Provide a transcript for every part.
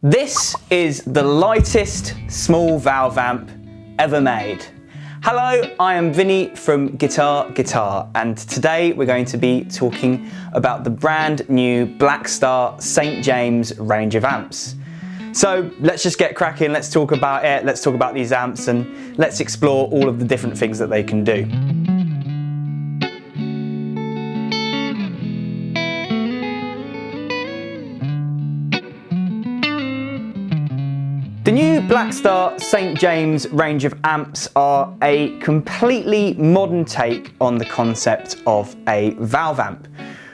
This is the lightest small valve amp ever made. Hello, I am Vini from Guitar, and today we're going to be talking about the brand new Blackstar St. James range of amps. So let's just get cracking, let's talk about it, let's talk about these amps, and let's explore all of the different things that they can do. The new Blackstar St. James range of amps are a completely modern take on the concept of a valve amp,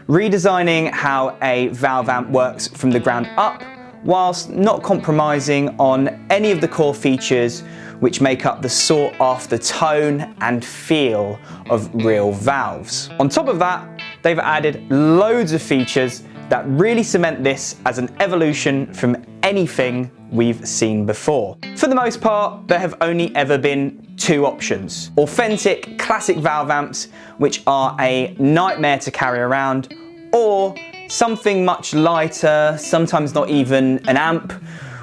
redesigning how a valve amp works from the ground up, whilst not compromising on any of the core features which make up the sought-after tone and feel of real valves. On top of that, they've added loads of features that really cement this as an evolution from anything we've seen before. For the most part, there have only ever been two options: authentic classic valve amps, which are a nightmare to carry around, or something much lighter, sometimes not even an amp,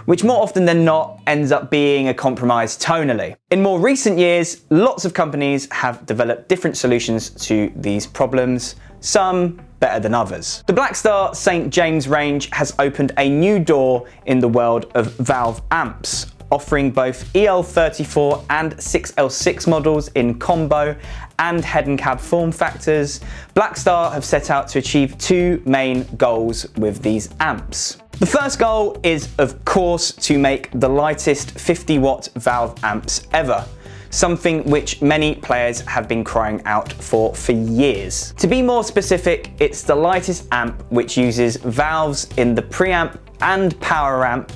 which more often than not ends up being a compromise tonally. In more recent years, lots of companies have developed different solutions to these problems, some better than others. The Blackstar St. James range has opened a new door in the world of valve amps, offering both EL34 and 6L6 models in combo and head and cab form factors. Blackstar have set out to achieve two main goals with these amps. The first goal is, of course, to make the lightest 50-watt valve amps ever, something which many players have been crying out for years. To be more specific, it's the lightest amp which uses valves in the preamp and power amp,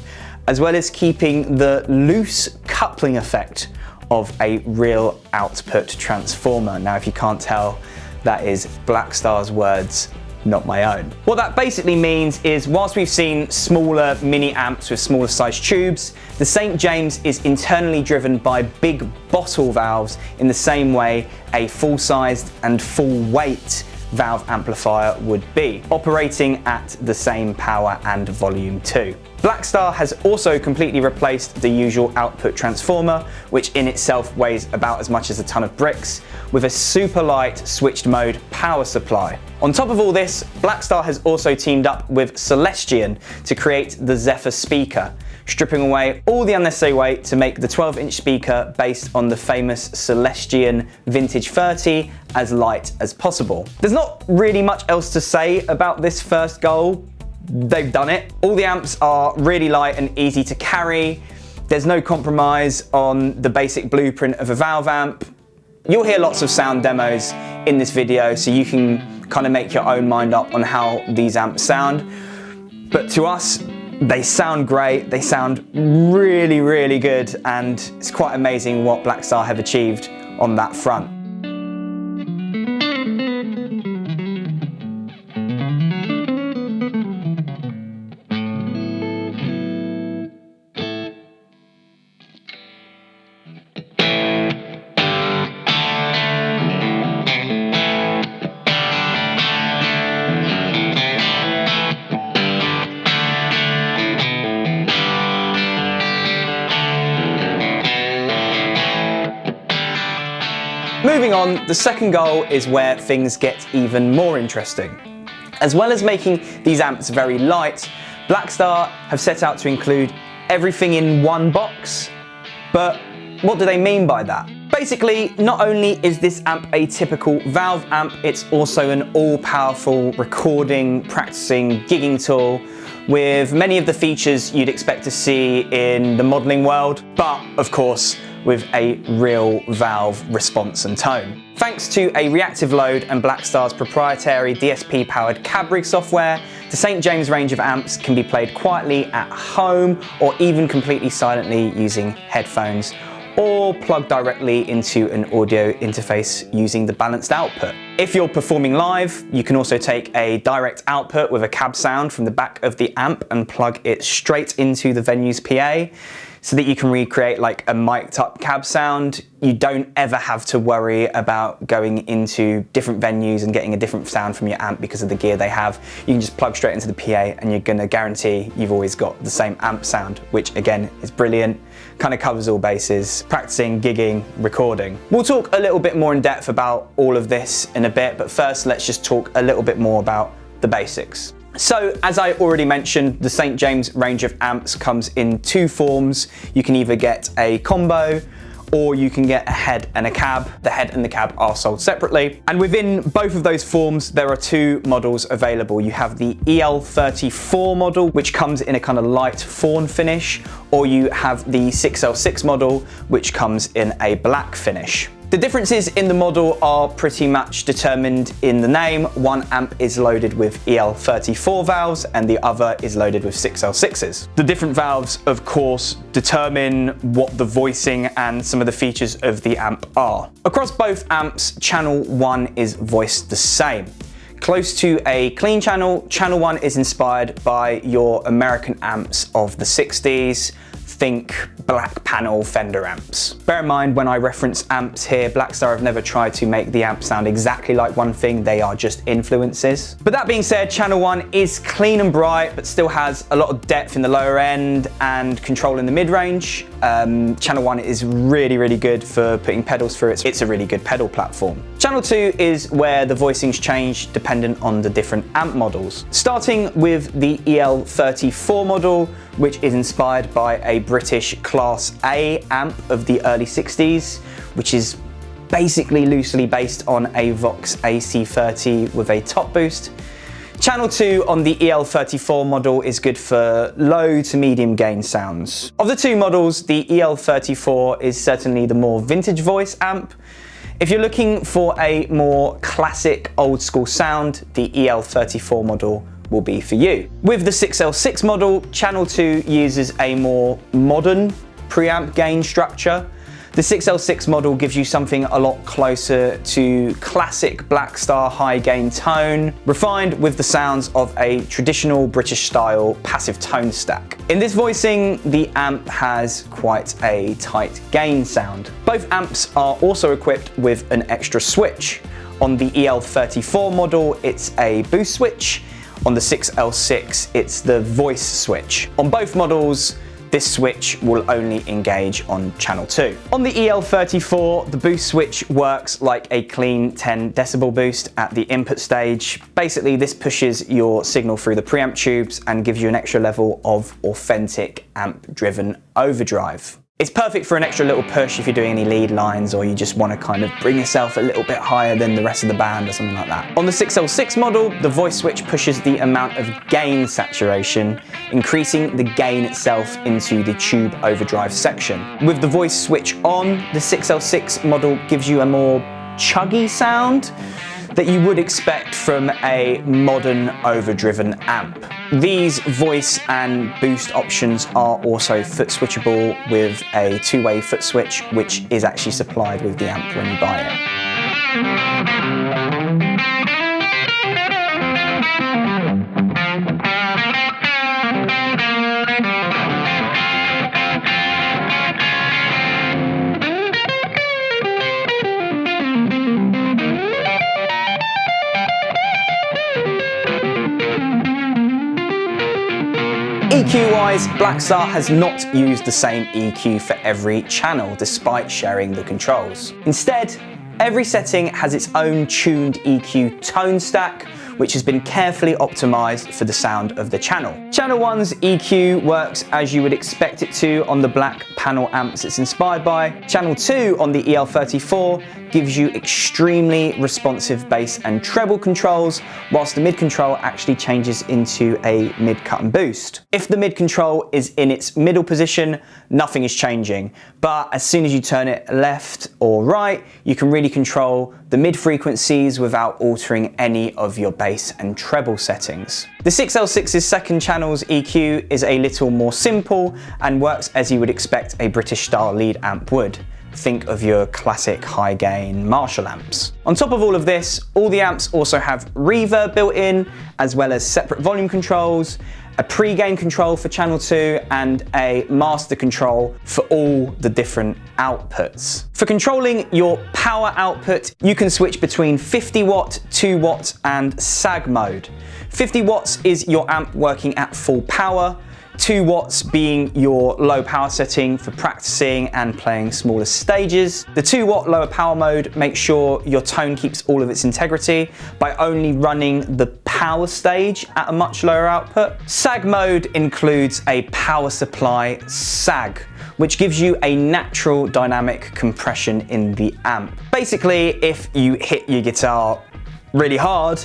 as well as keeping the loose coupling effect of a real output transformer. Now, if you can't tell, that is Blackstar's words, not my own. What that basically means is, whilst we've seen smaller mini amps with smaller sized tubes, the St. James is internally driven by big bottle valves in the same way a full-sized and full-weight valve amplifier would be, operating at the same power and volume too. Blackstar has also completely replaced the usual output transformer, which in itself weighs about as much as a ton of bricks, with a super light switched mode power supply. On top of all this, Blackstar has also teamed up with Celestion to create the Zephyr speaker, stripping away all the unnecessary weight to make the 12-inch speaker based on the famous Celestion Vintage 30 as light as possible. There's not really much else to say about this first goal. They've done it. All the amps are really light and easy to carry. There's no compromise on the basic blueprint of a valve amp. You'll hear lots of sound demos in this video, so you can kind of make your own mind up on how these amps sound. But to us, they sound great, they sound really, really good, and it's quite amazing what Blackstar have achieved on that front. Moving on, the second goal is where things get even more interesting. As well as making these amps very light, Blackstar have set out to include everything in one box. But what do they mean by that? Basically, not only is this amp a typical valve amp, it's also an all-powerful recording, practicing, gigging tool with many of the features you'd expect to see in the modeling world, but of course, with a real valve response and tone. Thanks to a reactive load and Blackstar's proprietary DSP-powered cab rig software, the St. James range of amps can be played quietly at home or even completely silently using headphones, or plugged directly into an audio interface using the balanced output. If you're performing live, you can also take a direct output with a cab sound from the back of the amp and plug it straight into the venue's PA. so that you can recreate like a mic'd up cab sound. You don't ever have to worry about going into different venues and getting a different sound from your amp because of the gear they have. You can just plug straight into the PA and you're gonna guarantee you've always got the same amp sound, which again is brilliant. Kind of covers all bases, practicing, gigging, recording. We'll talk a little bit more in depth about all of this in a bit, but first let's just talk a little bit more about the basics. So, as I already mentioned, the St. James range of amps comes in two forms. You can either get a combo or you can get a head and a cab. The head and the cab are sold separately. And within both of those forms, there are two models available. You have the EL34 model, which comes in a kind of light fawn finish, or you have the 6L6 model, which comes in a black finish. The differences in the model are pretty much determined in the name. One amp is loaded with EL34 valves and the other is loaded with 6L6s. The different valves, of course, determine what the voicing and some of the features of the amp are. Across both amps, channel 1 is voiced the same. Close to a clean channel, channel 1 is inspired by your American amps of the 60s. Think black panel Fender amps. Bear in mind when I reference amps here, Blackstar have never tried to make the amp sound exactly like one thing, they are just influences. But that being said, channel 1 is clean and bright, but still has a lot of depth in the lower end and control in the mid-range. Channel 1 is really good for putting pedals through it. It's a really good pedal platform. Channel 2 is where the voicings change dependent on the different amp models. Starting with the EL34 model, which is inspired by a British Class A amp of the early 60s, which is basically loosely based on a Vox AC30 with a top boost. Channel 2 on the EL34 model is good for low to medium gain sounds. Of the two models, the EL34 is certainly the more vintage voice amp. If you're looking for a more classic old school sound, the EL34 model will be for you. With the 6L6 model, channel 2 uses a more modern preamp gain structure. The 6L6 model gives you something a lot closer to classic Blackstar high gain tone, refined with the sounds of a traditional British style passive tone stack. In this voicing, the amp has quite a tight gain sound. Both amps are also equipped with an extra switch. On the EL34 model, it's a boost switch. On the 6L6, it's the voice switch. On both models, this switch will only engage on channel 2. On the EL34, the boost switch works like a clean 10 decibel boost at the input stage. Basically, this pushes your signal through the preamp tubes and gives you an extra level of authentic amp-driven overdrive. It's perfect for an extra little push if you're doing any lead lines or you just want to kind of bring yourself a little bit higher than the rest of the band or something like that. On the 6L6 model, the voice switch pushes the amount of gain saturation, increasing the gain itself into the tube overdrive section. With the voice switch on, the 6L6 model gives you a more chuggy sound that you would expect from a modern overdriven amp. These voice and boost options are also foot switchable with a two-way foot switch, which is actually supplied with the amp when you buy it. EQ-wise, Blackstar has not used the same EQ for every channel, despite sharing the controls. Instead, every setting has its own tuned EQ tone stack, which has been carefully optimized for the sound of the channel. Channel 1's EQ works as you would expect it to on the black panel amps it's inspired by. Channel 2 on the EL34 gives you extremely responsive bass and treble controls, whilst the mid control actually changes into a mid cut and boost. If the mid control is in its middle position, nothing is changing, but as soon as you turn it left or right, you can really control the mid frequencies without altering any of your bass and treble settings. The 6L6's second channel's EQ is a little more simple and works as you would expect a British style lead amp would. Think of your classic high gain Marshall amps. On top of all of this, all the amps also have reverb built in, as well as separate volume controls, a pre-gain control for channel 2, and a master control for all the different outputs. For controlling your power output, you can switch between 50 watt, 2 watt, and sag mode. 50 watts is your amp working at full power, 2 watts being your low power setting for practicing and playing smaller stages. The 2 watt lower power mode makes sure your tone keeps all of its integrity by only running the power stage at a much lower output. Sag mode includes a power supply sag, which gives you a natural dynamic compression in the amp. Basically, if you hit your guitar really hard,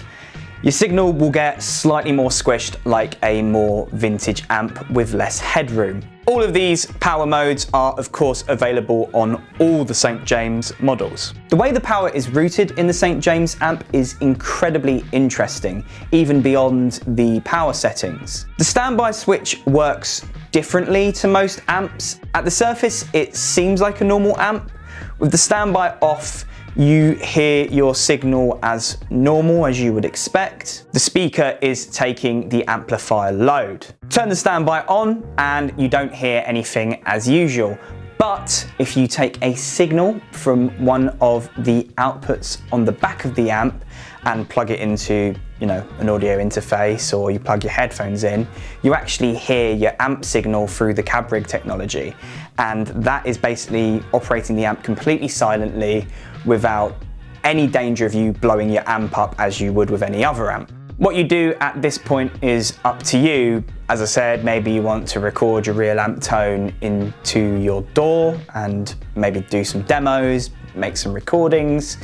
your signal will get slightly more squished, like a more vintage amp with less headroom. All of these power modes are of course available on all the St. James models. The way the power is routed in the St. James amp is incredibly interesting, even beyond the power settings. The standby switch works differently to most amps. At the surface, it seems like a normal amp. With the standby off, you hear your signal as normal, as you would expect. The speaker is taking the amplifier load. Turn the standby on and you don't hear anything as usual. But if you take a signal from one of the outputs on the back of the amp and plug it into, an audio interface, or you plug your headphones in, you actually hear your amp signal through the cab rig technology. And that is basically operating the amp completely silently without any danger of you blowing your amp up as you would with any other amp. What you do at this point is up to you. As I said, maybe you want to record your real amp tone into your DAW and maybe do some demos, make some recordings.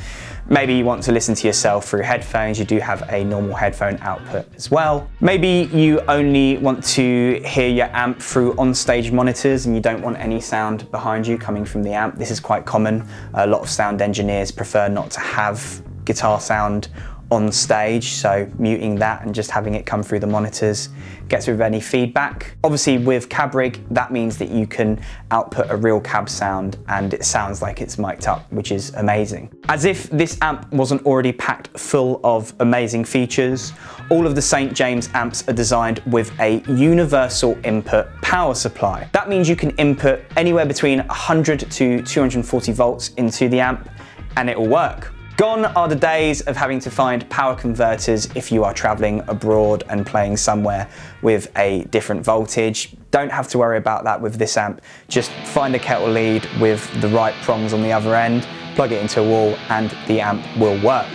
Maybe you want to listen to yourself through headphones. You do have a normal headphone output as well. Maybe you only want to hear your amp through on-stage monitors and you don't want any sound behind you coming from the amp. This is quite common. A lot of sound engineers prefer not to have guitar sound on stage, so muting that and just having it come through the monitors gets rid of any feedback. Obviously with cab rig, that means that you can output a real cab sound and it sounds like it's mic'd up, which is amazing. As if this amp wasn't already packed full of amazing features, all of the St. James amps are designed with a universal input power supply. That means you can input anywhere between 100 to 240 volts into the amp and it will work. Gone are the days of having to find power converters if you are traveling abroad and playing somewhere with a different voltage. Don't have to worry about that with this amp. Just find a kettle lead with the right prongs on the other end, plug it into a wall and the amp will work.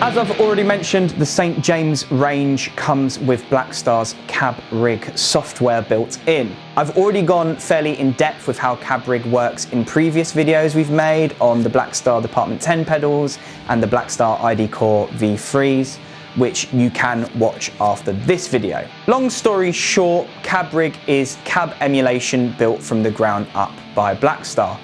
As I've already mentioned, the St. James range comes with Blackstar's cab rig software built in. I've already gone fairly in depth with how cab rig works in previous videos we've made on the Blackstar Department 10 pedals and the Blackstar ID Core V3s, which you can watch after this video. Long story short, cab rig is cab emulation built from the ground up by Blackstar.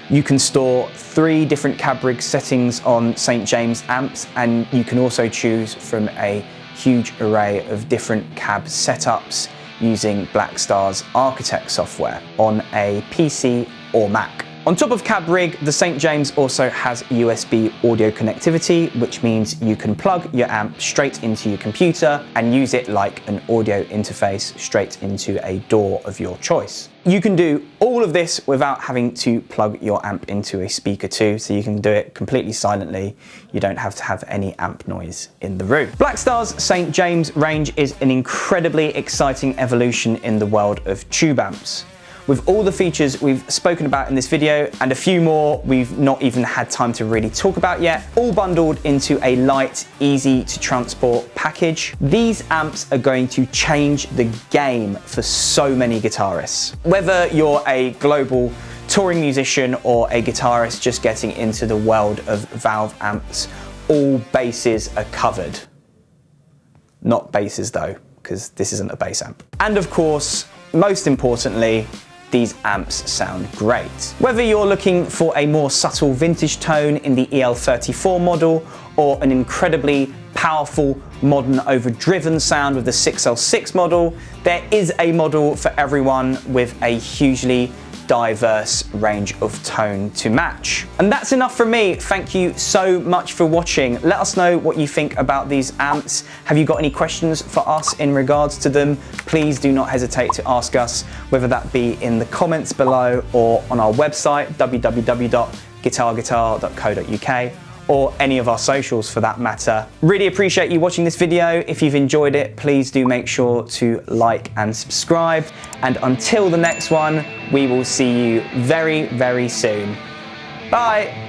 You can store 3 different cab rig settings on St. James amps, and you can also choose from a huge array of different cab setups using Blackstar's Architect software on a PC or Mac. On top of cab rig, the St. James also has USB audio connectivity, which means you can plug your amp straight into your computer and use it like an audio interface straight into a DAW of your choice. You can do all of this without having to plug your amp into a speaker too, so you can do it completely silently. You don't have to have any amp noise in the room. Blackstar's St. James range is an incredibly exciting evolution in the world of tube amps. With all the features we've spoken about in this video and a few more we've not even had time to really talk about yet, all bundled into a light, easy to transport package. These amps are going to change the game for so many guitarists. Whether you're a global touring musician or a guitarist just getting into the world of valve amps, all bases are covered. Not basses though, because this isn't a bass amp. And of course, most importantly, these amps sound great. Whether you're looking for a more subtle vintage tone in the EL34 model or an incredibly powerful, modern, overdriven sound with the 6L6 model. There is a model for everyone with a hugely diverse range of tone to match. And that's enough from me. Thank you so much for watching. Let us know what you think about these amps. Have you got any questions for us in regards to them? Please do not hesitate to ask us, whether that be in the comments below or on our website, www.guitarguitar.co.uk, or any of our socials for that matter. Really appreciate you watching this video. If you've enjoyed it, please do make sure to like and subscribe. And until the next one, we will see you very, very soon. Bye.